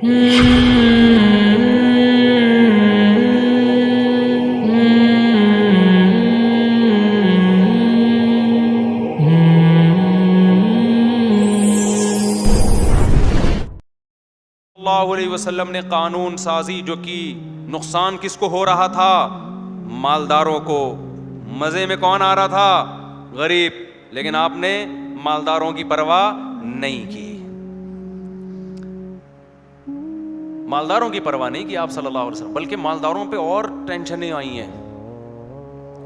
اللہ علیہ وسلم نے قانون سازی جو کی، نقصان کس کو ہو رہا تھا؟ مالداروں کو۔ مزے میں کون آ رہا تھا؟ غریب۔ لیکن آپ نے مالداروں کی پرواہ نہیں کی، مالداروں کی پرواہ نہیں کی آپ صلی اللہ علیہ وسلم، بلکہ مالداروں پہ اور ٹینشنیں آئی ہیں۔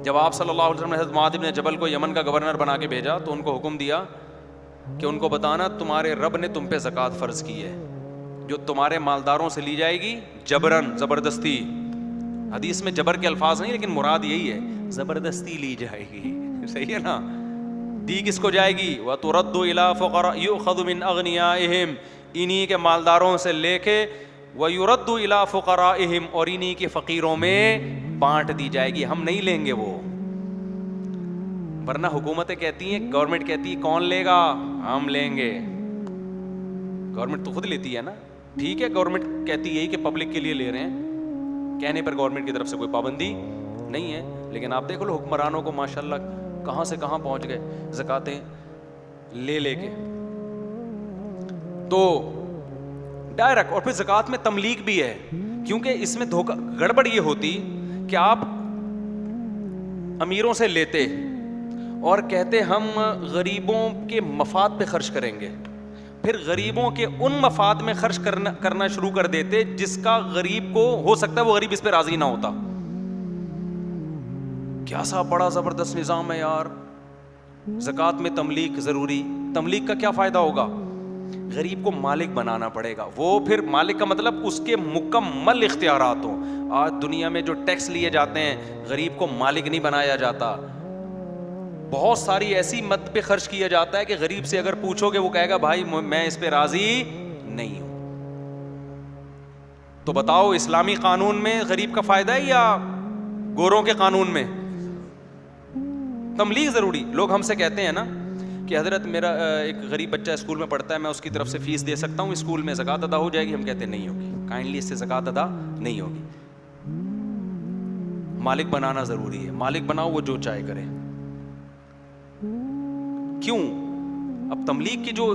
جب آپ صلی اللہ علیہ وسلم نے حضرت معاذ بن جبل کو یمن کا گورنر بنا کے بھیجا تو ان کو حکم دیا کہ ان کو بتانا تمہارے رب نے تم پہ زکوٰۃ فرض کی ہے، جو تمہارے مالداروں سے لی جائے گی جبرن، زبردستی۔ حدیث میں جبر کے الفاظ نہیں، لیکن مراد یہی ہے، زبردستی لی جائے گی، صحیح ہے نا؟ دی کس کو جائے گی؟ وَتُرَدُّ إِلَىٰ فُقَرَاء يُؤْخَذُ مِنْ أَغْنِيَائِهِمْ، انہی کے مالداروں سے لے کے، وَيُرَدُّ إِلَىٰ فُقَرَائِهِمْ، اور انہی کے فقیروں میں بانٹ دی جائے گی، ہم نہیں لیں گے وہ۔ ورنہ حکومتیں کہتی ہیں، گورنمنٹ کہتی ہے کون لے گا؟ ہم لیں گے۔ گورنمنٹ تو خود لیتی ہے نا، ٹھیک ہے، گورنمنٹ کہتی ہے کہ پبلک کے لیے لے رہے ہیں، کہنے پر گورنمنٹ کی طرف سے کوئی پابندی نہیں ہے، لیکن آپ دیکھ لو حکمرانوں کو ماشاءاللہ کہاں سے کہاں پہنچ گئے زکاتیں لے لے کے۔ تو ڈائریکٹ، اور پھر زکات میں تملیک بھی ہے، کیونکہ اس میں دھوکہ گڑبڑ یہ ہوتی کہ آپ امیروں سے لیتے اور کہتے ہم غریبوں کے مفاد پہ خرچ کریں گے، پھر غریبوں کے ان مفاد میں خرچ کرنا شروع کر دیتے جس کا غریب کو ہو سکتا ہے وہ غریب اس پہ راضی نہ ہوتا۔ کیا سا بڑا زبردست نظام ہے یار، زکوٰۃ میں تملیک ضروری۔ تملیک کا کیا فائدہ ہوگا؟ غریب کو مالک بنانا پڑے گا، وہ پھر مالک کا مطلب اس کے مکمل اختیارات ہوں۔ آج دنیا میں جو ٹیکس لیے جاتے ہیں، غریب کو مالک نہیں بنایا جاتا، بہت ساری ایسی مد پہ خرچ کیا جاتا ہے کہ غریب سے اگر پوچھو گے وہ کہے گا بھائی میں اس پہ راضی نہیں ہوں۔ تو بتاؤ اسلامی قانون میں غریب کا فائدہ ہے یا گوروں کے قانون میں؟ تملیغ ضروری۔ لوگ ہم سے کہتے ہیں نا کہ حضرت میرا ایک غریب بچہ اسکول میں پڑھتا ہے، میں اس کی طرف سے فیس دے سکتا ہوں، اسکول میں زکوٰۃ ادا ہو جائے گی؟ ہم کہتے ہیں نہیں ہوگی، کائنڈلی اس سے زکوٰۃ ادا نہیں ہوگی۔ مالک بنانا ضروری ہے، مالک بناؤ، وہ جو چاہے کرے۔ کیوں؟ اب تملیغ کی جو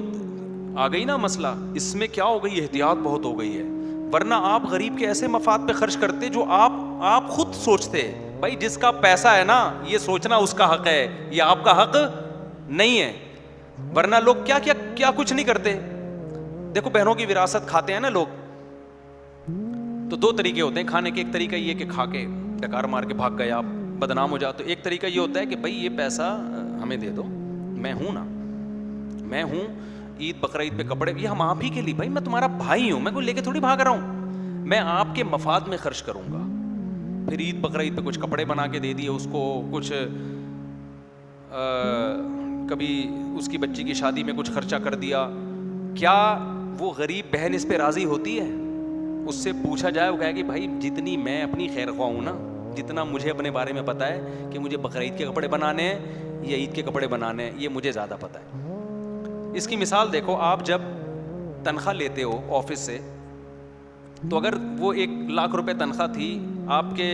آ گئی نا مسئلہ، اس میں کیا ہو گئی، احتیاط بہت ہو گئی ہے، ورنہ آپ غریب کے ایسے مفاد پہ خرچ کرتے جو آپ خود سوچتے، بھائی جس کا پیسہ ہے نا یہ سوچنا اس کا حق ہے، یہ آپ کا حق نہیں ہے۔ ورنہ لوگ کیا کچھ نہیں کرتے۔ دیکھو بہنوں کی وراثت کھاتے ہیں نا لوگ، تو دو طریقے ہوتے ہیں کھانے کے۔ ایک طریقہ یہ کہ کھا کے ڈکار مار کے بھاگ گئے، آپ بدنام ہو جاتے۔ ایک طریقہ یہ ہوتا ہے کہ بھائی یہ پیسہ ہمیں دے دو، میں ہوں نا، میں ہوں، عید بقرعید پہ کپڑے یہ ہم آپ ہی کے لیے، بھائی میں تمہارا بھائی ہوں، میں کوئی لے کے تھوڑی بھاگ رہا ہوں، میں آپ کے مفاد میں خرچ کروں گا۔ پھر عید بقرعید پہ کچھ کپڑے بنا کے دے دیے اس کو، کچھ کبھی اس کی بچی کی شادی میں کچھ خرچہ کر دیا۔ کیا وہ غریب بہن اس پہ راضی ہوتی ہے؟ اس سے پوچھا جائے وہ کہے کہ بھائی جتنی میں اپنی خیر خواہ ہوں نا، جتنا مجھے اپنے بارے میں پتا ہے کہ مجھے بقرعید کے کپڑے بنانے ہیں یا عید کے کپڑے بنانے ہیں، یہ مجھے زیادہ پتا ہے۔ اس کی مثال دیکھو، آپ جب تنخواہ لیتے ہو آفس سے، تو اگر وہ 1,00,000 روپے تنخواہ تھی، آپ کے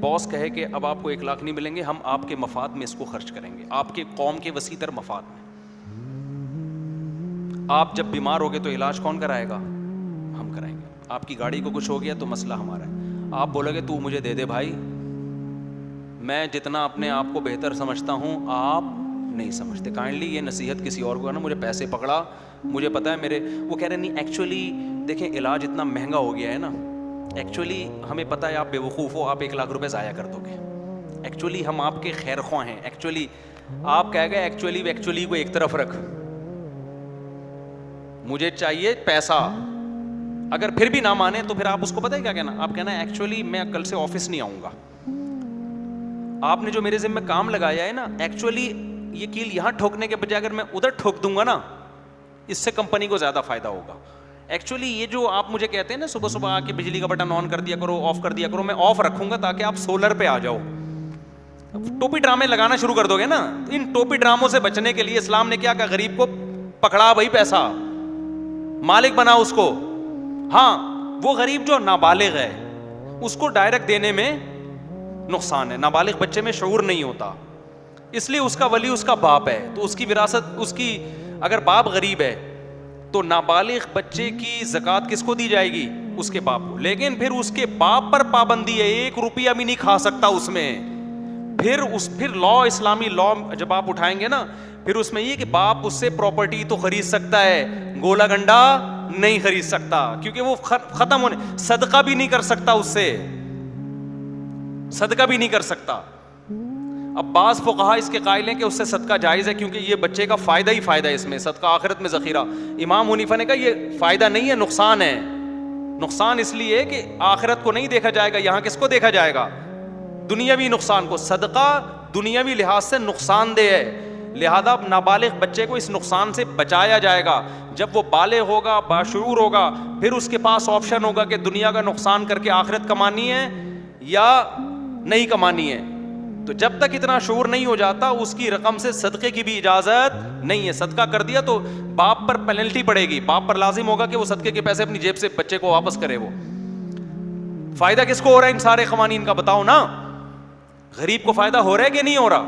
باس کہے کہ اب آپ کو 1,00,000 نہیں ملیں گے، ہم آپ کے مفاد میں اس کو خرچ کریں گے، آپ کے قوم کے وسیع تر مفاد میں۔ آپ جب بیمار ہوگے تو علاج کون کرائے گا؟ ہم کرائیں گے۔ آپ کی گاڑی کو کچھ ہو گیا تو مسئلہ ہمارا ہے، آپ بولو گے تو مجھے دے دے بھائی، میں جتنا اپنے آپ کو بہتر سمجھتا ہوں آپ نہیں سمجھتے۔ کائنڈلی یہ نصیحت کسی اور کو ہے نا، مجھے پیسے پکڑا، مجھے پتا ہے میرے، وہ کہہ رہے نہیں ایکچولی دیکھیں علاج اتنا مہنگا ہو گیا ہے نا، ایکچولی ہمیں پتا ہے آپ بے وقوف ہو، آپ 1,00,000 روپے ضائع کر دو گے، ایکچولی ہم آپ کے خیر خواہ ہیں، ایکچولی آپ کہہ گئے ایکچولی کو ایک طرف رکھ، مجھے چاہیے پیسہ۔ اگر پھر بھی نہ مانے تو پھر آپ اس کو پتہ ہے کیا کہنا، آپ کہنا ایکچولی میں کل سے آفس نہیں آؤں گا، آپ نے جو میرے ذمہ کام لگایا ہے نا، ایکچولی یہ کیل یہاں ٹھوکنے کے بجائے اگر میں ادھر ٹھوک دوں گا نا، اس سے کمپنی کو زیادہ فائدہ ہوگا۔ ایکچولی یہ جو آپ مجھے کہتے ہیں نا صبح صبح آ کے بجلی کا بٹن آن کر دیا کرو، آف کر دیا کرو، میں آف رکھوں گا تاکہ آپ سولر پہ آ جاؤ۔ ٹوپی ڈرامے لگانا شروع کر دو گے نا، ان ٹوپی ڈراموں سے بچنے کے لیے اسلام نے کیا کہا، غریب کو پکڑا بھائی پیسہ، مالک بنا اس کو، ہاں وہ غریب جو نابالغ ہے اس کو ڈائریکٹ دینے میں نقصان ہے. نابالغ بچے میں شعور نہیں ہوتا, اس لیے اس کا ولی اس کا باپ ہے, تو اس کی وراثت اس کی, اگر باپ غریب ہے تو نابالغ بچے کی زکوٰۃ کس کو دی جائے گی؟ اس کے باپ کو. لیکن پھر اس کے باپ پر پابندی ہے, 1 روپیہ بھی نہیں کھا سکتا اس میں. پھر لا, اسلامی لا جب آپ اٹھائیں گے نا, پھر اس میں یہ کہ باپ اس سے پراپرٹی تو خرید سکتا ہے, گولا گنڈا نہیں خرید سکتا, کیونکہ وہ ختم ہونے, صدقہ بھی نہیں کر سکتا اس سے, صدقہ بھی نہیں کر سکتا. اب بعض فقہا اس کے قائل ہیں کہ اس سے صدقہ جائز ہے, کیونکہ یہ بچے کا فائدہ ہی فائدہ ہے اس میں, صدقہ آخرت میں ذخیرہ. امام حنیفہ نے کہا یہ فائدہ نہیں ہے, نقصان ہے. نقصان اس لیے کہ آخرت کو نہیں دیکھا جائے گا, یہاں کس کو دیکھا جائے گا؟ دنیاوی نقصان کو. صدقہ دنیاوی لحاظ سے نقصان دہ ہے, لہذا نابالغ بچے کو اس نقصان سے بچایا جائے گا. جب وہ بالغ ہوگا, باشعور ہوگا, پھر اس کے پاس آپشن ہوگا کہ دنیا کا نقصان کر کے آخرت کمانی ہے یا نہیں کمانی ہے. تو جب تک اتنا شعور نہیں ہو جاتا, اس کی رقم سے صدقے کی بھی اجازت نہیں ہے. صدقہ کر دیا تو باپ پر پینلٹی پڑے گی, باپ پر لازم ہوگا کہ وہ صدقے کے پیسے اپنی جیب سے بچے کو واپس کرے. وہ فائدہ کس کو ہو رہا ہے ان سارے قوانین کا؟ بتاؤ نا, غریب کو فائدہ ہو رہا ہے کہ نہیں ہو رہا؟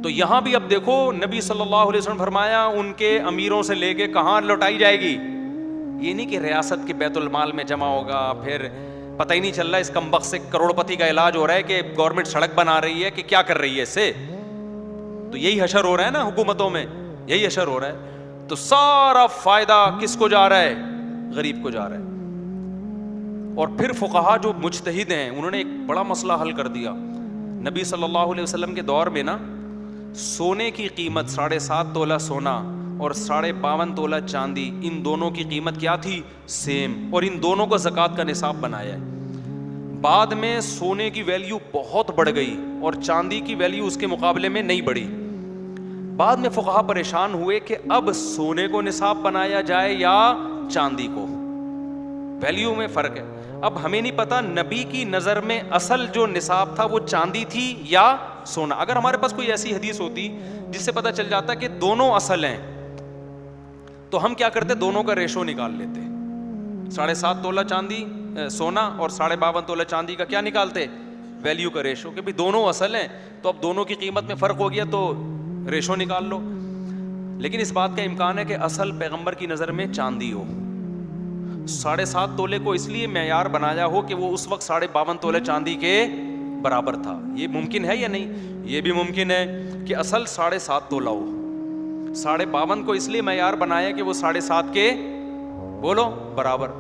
تو یہاں بھی اب دیکھو نبی صلی اللہ علیہ وسلم فرمایا ان کے امیروں سے لے کے کہاں لوٹائی جائے گی. یہ نہیں کہ ریاست کے بیت المال میں جمع ہوگا, پھر پتہ ہی نہیں چل رہا اس کمبخت سے کروڑ پتی کا علاج ہو رہا ہے کہ گورنمنٹ سڑک بنا رہی ہے کہ کیا کر رہی ہے اس سے. تو یہی حشر ہو رہا ہے نا حکومتوں میں, یہی حشر ہو رہا ہے. تو سارا فائدہ کس کو جا رہا ہے؟ غریب کو جا رہا ہے. اور پھر فقہا جو مجتہد ہیں انہوں نے ایک بڑا مسئلہ حل کر دیا. نبی صلی اللہ علیہ وسلم کے دور میں نا سونے کی قیمت 7.5 تولہ سونا اور 52.5 تولہ چاندی, ان دونوں کی قیمت کیا تھی؟ سیم. اور ان دونوں کو زکوٰۃ کا نصاب بنایا ہے. بعد میں سونے کی ویلیو بہت بڑھ گئی اور چاندی کی ویلیو اس کے مقابلے میں نہیں بڑھی. بعد میں فقہا پریشان ہوئے کہ اب سونے کو نصاب بنایا جائے یا چاندی کو, ویلیو میں فرق ہے. اب ہمیں نہیں پتا نبی کی نظر میں اصل جو نصاب تھا وہ چاندی تھی یا سونا. اگر ہمارے پاس کوئی ایسی حدیث ہوتی جس سے پتا چل جاتا کہ دونوں اصل ہیں تو ہم کیا کرتے؟ دونوں کا ریشو نکال لیتے. 7.5 تولہ چاندی سونا اور 52.5 تولہ چاندی کا کیا نکالتے؟ ویلیو کا ریشو, کہ بھی دونوں اصل ہیں تو اب دونوں کی قیمت میں فرق ہو گیا تو ریشو نکال لو. لیکن اس بات کا امکان ہے کہ اصل پیغمبر کی نظر میں چاندی ہو. 7.5 تولے کو اس لیے معیار بنایا ہو کہ وہ اس وقت 52.5 تولے چاندی کے برابر تھا. یہ ممکن ہے یا نہیں؟ یہ بھی ممکن ہے کہ اصل 7.5 تولہ ہو. 52.5 کو اس لیے معیار بنایا کہ وہ 7.5 کے بولو برابر.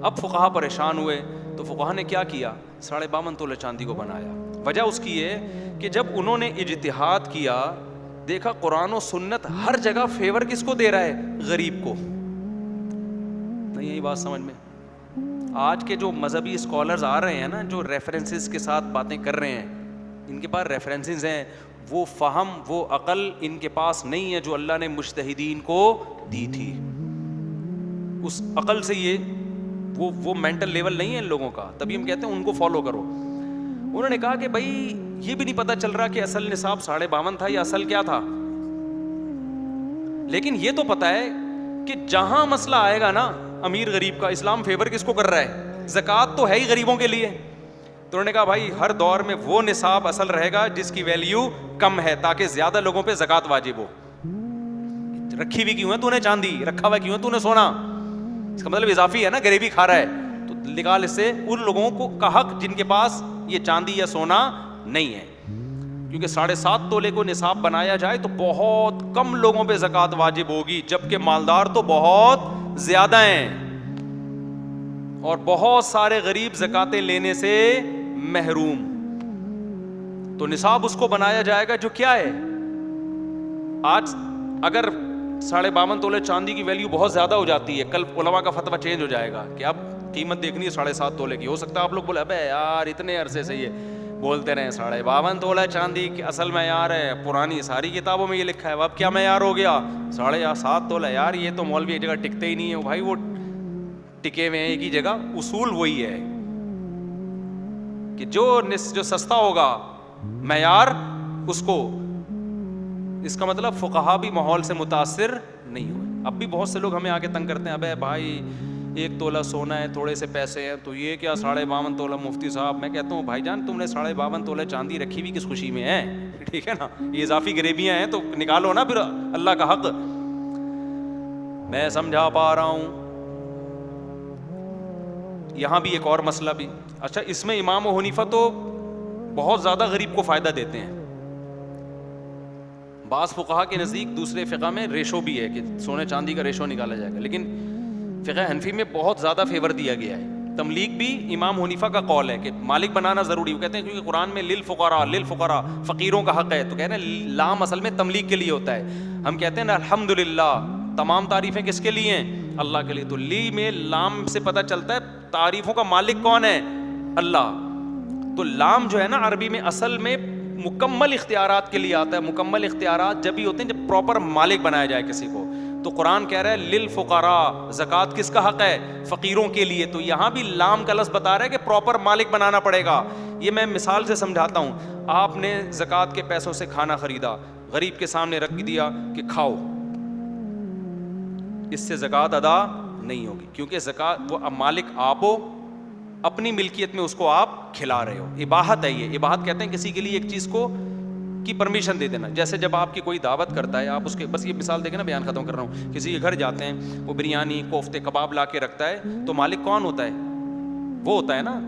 اب فقہا پریشان ہوئے تو فقہا نے کیا کیا؟ 52.5 تولہ چاندی کو بنایا. وجہ اس کی ہے کہ جب انہوں نے اجتہاد کیا, دیکھا قرآن و سنت ہر جگہ فیور کس کو دے رہا ہے؟ غریب کو. یہی بات سمجھ میں. آج کے جو مذہبی اسکالرز آ رہے ہیں نا, جو ریفرنسز کے ساتھ باتیں کر رہے ہیں, ان کے پاس ریفرنسز ہیں, وہ فہم وہ عقل ان کے پاس نہیں ہے جو اللہ نے مجتہدین کو دی تھی. اس عقل سے یہ وہ مینٹل لیول نہیں ہے ان لوگوں کا, تبھی ہم کہتے ہیں ان کو فالو کرو. انہوں نے کہا کہ بھائی یہ بھی نہیں پتا چل رہا کہ اصل نصاب 52.5 تھا یا اصل کیا تھا, لیکن یہ تو پتا ہے کہ جہاں مسئلہ آئے گا نا امیر غریب کا, اسلام فیور کس کو کر رہا ہے؟ زکوٰۃ تو ہے ہی غریبوں کے لیے. تو انہوں نے کہا بھائی ہر دور میں وہ نصاب اصل رہے گا جس کی ویلیو کم ہے, تاکہ زیادہ لوگوں پہ زکوٰۃ واجب ہو. رکھی ہوئی کیوں ہے تو نے چاندی, رکھا ہوا کیوں ہے تو نے سونا؟ اس کا مطلب اضافی ہے نا, غریبی کھا رہا ہے. تو نکال اس سے ان لوگوں کو کا حق جن کے پاس یہ چاندی یا سونا نہیں ہے, کیونکہ 7.5 تولے کو نصاب بنایا جائے تو بہت کم لوگوں پہ زکوٰۃ واجب ہوگی, جبکہ مالدار تو بہت زیادہ ہیں اور بہت سارے غریب زکاتیں لینے سے محروم. تو نصاب اس کو بنایا جائے گا جو کیا ہے. آج اگر 52.5 تولے چاندی کی ویلیو بہت زیادہ ہو جاتی ہے, کل علماء کا فتویٰ چینج ہو جائے گا کہ اب قیمت دیکھنی ہے 7.5 تولے کی. ہو سکتا ہے آپ لوگ بولے ابے یار اتنے عرصے سے یہ بولتے رہے 52.5 تولہ چاندی کی اصل معیار ہے, پرانی ساری کتابوں میں یہ لکھا ہے, اب کیا معیار ہو گیا 7.5 تولہ. یار یہ تو مولوی ایک جگہ ٹکتے ہی نہیں ہے بھائی, وہ ٹکے ہوئے ہیں ایک ہی جگہ. اصول وہی ہے کہ جو سستا ہوگا معیار اس کو. اس کا مطلب فقہا بھی ماحول سے متاثر نہیں ہوئے. اب بھی بہت سے لوگ ہمیں آگے تنگ کرتے ہیں, ابے بھائی 1 تولہ سونا ہے, تھوڑے سے پیسے ہیں, تو یہ کیا 52.5 تولہ مفتی صاحب. میں کہتا ہوں بھائی جان تم نے 52.5 تولہ چاندی رکھی ہوئی کس خوشی میں ہے؟ ٹھیک ہے نا, یہ اضافی غریبیاں ہیں تو نکالو نا پھر اللہ کا حق. میں سمجھا پا رہا ہوں. یہاں بھی ایک اور مسئلہ بھی. اچھا, اس میں امام ابو حنیفہ تو بہت زیادہ غریب کو فائدہ دیتے ہیں. بعض فقہا کے نزدیک دوسرے فقہ میں ریشو بھی ہے کہ سونے چاندی کا ریشو نکالا جائے گا, لیکن فقہ حنفی میں بہت زیادہ فیور دیا گیا ہے. تملیک بھی امام حنیفہ کا قول ہے کہ مالک بنانا ضروری. وہ کہتے ہیں کیونکہ قرآن میں للفقراء فقیروں کا حق ہے, تو کہتے ہیں لام اصل میں تملیک کے لیے ہوتا ہے. ہم کہتے ہیں نا الحمدللہ, تمام تعریفیں کس کے لیے ہیں؟ اللہ کے لیے. تو لی میں لام سے پتہ چلتا ہے تعریفوں کا مالک کون ہے؟ اللہ. تو لام جو ہے نا عربی میں اصل میں مکمل اختیارات کے لیے آتا ہے. مکمل اختیارات جب بھی ہوتے ہیں جب پراپر مالک بنایا جائے کسی کو. تو قرآن کہہ رہا ہے للفقراء, زکوٰۃ کس کا حق ہے؟ فقیروں کے لیے. تو یہاں بھی لام کا لفظ بتا رہا ہے کہ پراپر مالک بنانا پڑے گا. یہ میں مثال سے سمجھاتا ہوں. آپ نے زکوٰۃ کے پیسوں سے کھانا خریدا, غریب کے سامنے رکھ دیا کہ کھاؤ, اس سے زکوٰۃ ادا نہیں ہوگی, کیونکہ زکوٰۃ وہ مالک آپ ہو, اپنی ملکیت میں اس کو آپ کھلا رہے ہو. اباحت ہے یہ. اباحت کہتے ہیں کسی کے لیے ایک چیز کو کی پرمیشن دے دینا. جیسے جب آپ کی کوئی دعوت کرتا ہے, آپ اس کے, بس یہ مثال دے کے نا بیان ختم کر رہا ہوں, کسی کے گھر جاتے ہیں, وہ بریانی کوفتے کباب لا کے رکھتا ہے, تو مالک کون ہوتا ہے؟ وہ ہوتا ہے نا.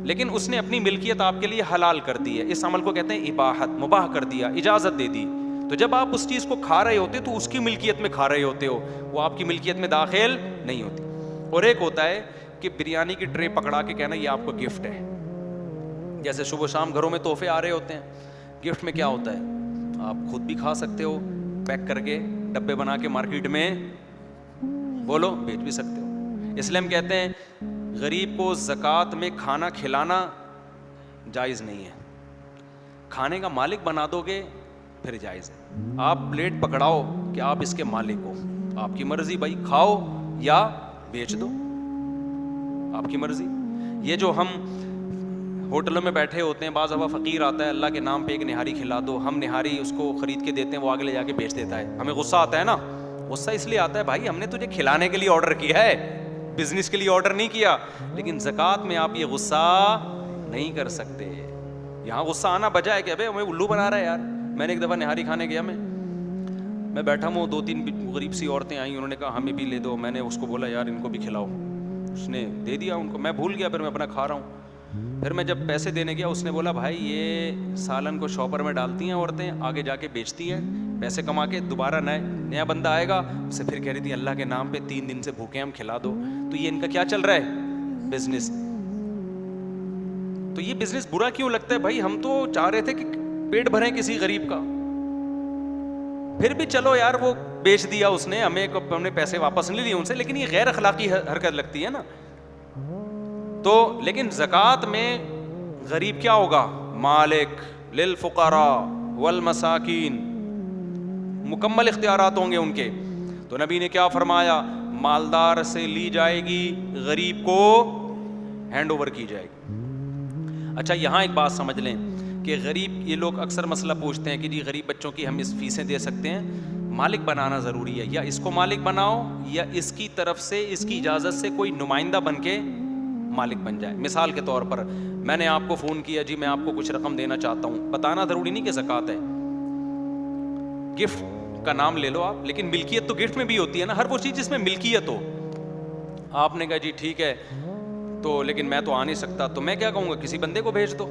لیکن اس نے اپنی ملکیت آپ کے لیے حلال کر دی ہے. اس عمل کو کہتے ہیں اباحت, مباح کر دیا, اجازت دے دی. تو جب آپ اس چیز کو کھا رہے ہوتے تو اس کی ملکیت میں کھا رہے ہوتے ہو, وہ آپ کی ملکیت میں داخل نہیں ہوتی. اور ایک ہوتا ہے کہ بریانی کی ٹرے پکڑا کے کہنا یہ آپ کو گفٹ ہے. جیسے صبح شام گھروں میں تحفے آ رہے ہوتے ہیں, گفٹ میں کیا ہوتا ہے؟ آپ خود بھی کھا سکتے ہو, پیک کر کے ڈبے بنا کے مارکیٹ میں بولو بیچ بھی سکتے ہو. اس لیے ہم کہتے ہیں غریب کو زکوٰۃ میں کھانا کھلانا جائز نہیں ہے. کھانے کا مالک بنا دو گے پھر جائز ہے. آپ پلیٹ پکڑاؤ کہ آپ اس کے مالک ہو, آپ کی مرضی بھائی, کھاؤ یا بیچ دو, آپ کی مرضی. یہ جو ہم ہوٹلوں میں بیٹھے ہوتے ہیں, بعض دفعہ فقیر آتا ہے, اللہ کے نام پہ ایک نہاری کھلا دو, ہم نہاری اس کو خرید کے دیتے ہیں, وہ آگے لے جا کے بیچ دیتا ہے. ہمیں غصہ آتا ہے نا. غصہ اس لیے آتا ہے بھائی ہم نے تجھے کھلانے کے لیے آرڈر کیا ہے, بزنس کے لیے آرڈر نہیں کیا. لیکن زکوٰۃ میں آپ یہ غصہ نہیں کر سکتے. یہاں غصہ آنا بجا ہے کہ ابے ہمیں الو بنا رہا ہے یار. میں نے ایک دفعہ نہاری کھانے گیا, میں بیٹھا ہوں, 2-3 غریب سی عورتیں آئیں, انہوں نے کہا ہمیں بھی لے دو. میں نے اس کو بولا یار ان کو بھی کھلاؤ, اس نے دے دیا ان کو. میں بھول گیا, پھر میں اپنا کھا رہا ہوں. پھر میں جب پیسے دینے گیا, اس نے بولا بھائی یہ سالن کو شاپر میں ڈالتی ہیں عورتیں, آگے جا کے بیچتی ہیں, پیسے کما کے دوبارہ نیا بندہ آئے گا, اس سے پھر کہہ رہی تھی اللہ کے نام پہ 3 دن سے بھوکے ہم, کھلا دو. تو یہ ان کا کیا چل رہا ہے؟ بزنس. تو یہ بزنس برا کیوں لگتا ہے بھائی؟ ہم تو چاہ رہے تھے کہ پیٹ بھریں کسی غریب کا. پھر بھی چلو یار وہ بیچ دیا اس نے, ہم نے پیسے واپس نہیں لیے ان سے, لیکن یہ غیر اخلاقی حرکت لگتی ہے نا. تو لیکن زکوٰۃ میں غریب کیا ہوگا؟ مالک. للفقراء والمساکین, مکمل اختیارات ہوں گے ان کے. تو نبی نے کیا فرمایا؟ مالدار سے لی جائے گی, غریب کو ہینڈ اوور کی جائے گی. اچھا یہاں ایک بات سمجھ لیں کہ غریب, یہ لوگ اکثر مسئلہ پوچھتے ہیں کہ جی غریب بچوں کی ہم اس فیسیں دے سکتے ہیں. مالک بنانا ضروری ہے, یا اس کو مالک بناؤ یا اس کی طرف سے, اس کی اجازت سے کوئی نمائندہ بن کے مالک بن جائے. مثال کے طور پر میں نے آپ کو فون کیا, جی میں آپ کو کچھ رقم دینا چاہتا ہوں, بتانا ضروری نہیں کہ زکوٰۃ ہے, گفٹ کا نام لے لو آپ, لیکن ملکیت تو گفٹ میں بھی ہوتی ہے نا, ہر وہ چیز جس میں ملکیت ہو. آپ نے کہا جی ٹھیک ہے, تو لیکن میں تو آ نہیں سکتا, تو میں کیا کہوں گا, کسی بندے کو بھیج دو.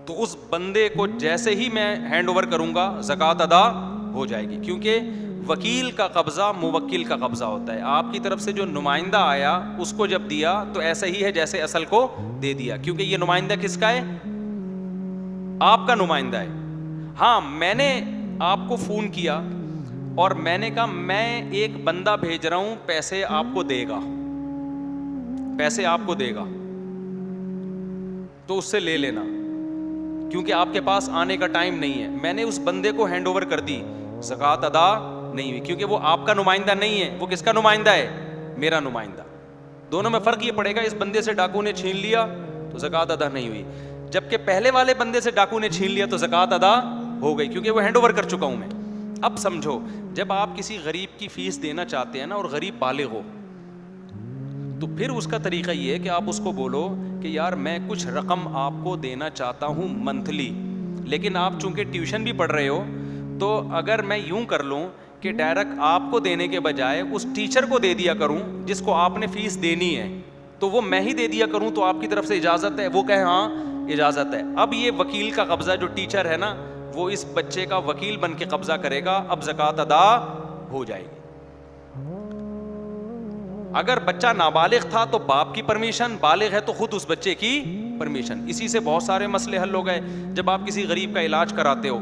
تو اس بندے کو جیسے ہی میں ہینڈ اوور کروں گا زکوٰۃ ادا ہو جائے گی, کیونکہ وکیل کا قبضہ موکل کا قبضہ ہوتا ہے. آپ کی طرف سے جو نمائندہ آیا اس کو جب دیا تو ایسا ہی ہے جیسے اصل کو دے دیا, کیونکہ یہ نمائندہ کس کا ہے؟ آپ کا نمائندہ ہے. ہاں میں نے آپ کو فون کیا اور میں نے کہا میں ایک بندہ بھیج رہا ہوں, پیسے آپ کو دے گا, پیسے آپ کو دے گا, تو اس سے لے لینا, کیونکہ آپ کے پاس آنے کا ٹائم نہیں ہے. میں نے اس بندے کو ہینڈ اوور کر دی, زکوٰۃ ادا نہیں ہوئی, کیونکہ وہ آپ کا نمائندہ نہیں ہے, وہ کس کا نمائندہ ہے؟ میرا نمائندہ. دونوں میں فرق یہ پڑے گا, اس بندے سے ڈاکو نے چھین لیا تو زکوٰۃ ادا نہیں ہوئی, جبکہ پہلے والے بندے سے ڈاکو نے چھین لیا تو زکوٰۃ ادا ہو گئی, کیونکہ وہ ہینڈ اوور کر چکا ہوں میں. اب سمجھو جب آپ کسی غریب کی فیس دینا چاہتے ہیں نا اور غریب بالغ ہو, تو پھر اس کا طریقہ یہ ہے کہ آپ اس کو بولو کہ یار میں کچھ رقم آپ کو دینا چاہتا ہوں منتھلی, لیکن آپ چونکہ ٹیوشن بھی پڑھ رہے ہو, تو اگر میں یوں کر لوں کہ ڈائریکٹ آپ کو دینے کے بجائے اس ٹیچر کو دے دیا کروں جس کو آپ نے فیس دینی ہے, تو وہ میں ہی دے دیا کروں, تو آپ کی طرف سے اجازت ہے؟ وہ کہے ہاں اجازت ہے. اب یہ وکیل کا قبضہ, جو ٹیچر ہے نا وہ اس بچے کا وکیل بن کے قبضہ کرے گا, اب زکوٰۃ ادا ہو جائے گی. اگر بچہ نابالغ تھا تو باپ کی پرمیشن, بالغ ہے تو خود اس بچے کی پرمیشن. اسی سے بہت سارے مسئلے حل ہو گئے. جب آپ کسی غریب کا علاج کراتے ہو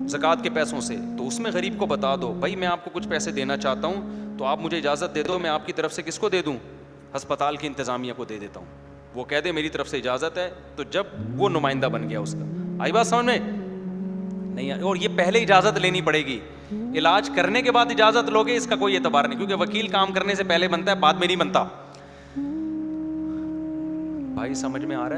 زکوٰۃ کے پیسوں سے, تو اس میں غریب کو بتا دو بھائی میں آپ کو کچھ پیسے دینا چاہتا ہوں, تو آپ مجھے اجازت دے دو, میں آپ کی طرف سے کس کو دے دوں؟ ہسپتال کی انتظامیہ کو دے دیتا ہوں. وہ کہہ دے میری طرف سے اجازت ہے, تو جب وہ نمائندہ بن گیا اس کا. آئی بات سمجھ میں؟ نہیں, اور یہ پہلے اجازت لینی پڑے گی. علاج کرنے کے بعد اجازت لوگے اس کا کوئی اعتبار نہیں, کیونکہ وکیل کام کرنے سے پہلے بنتا ہے, بعد میں نہیں بنتا. بھائی سمجھ میں آ رہا ہے؟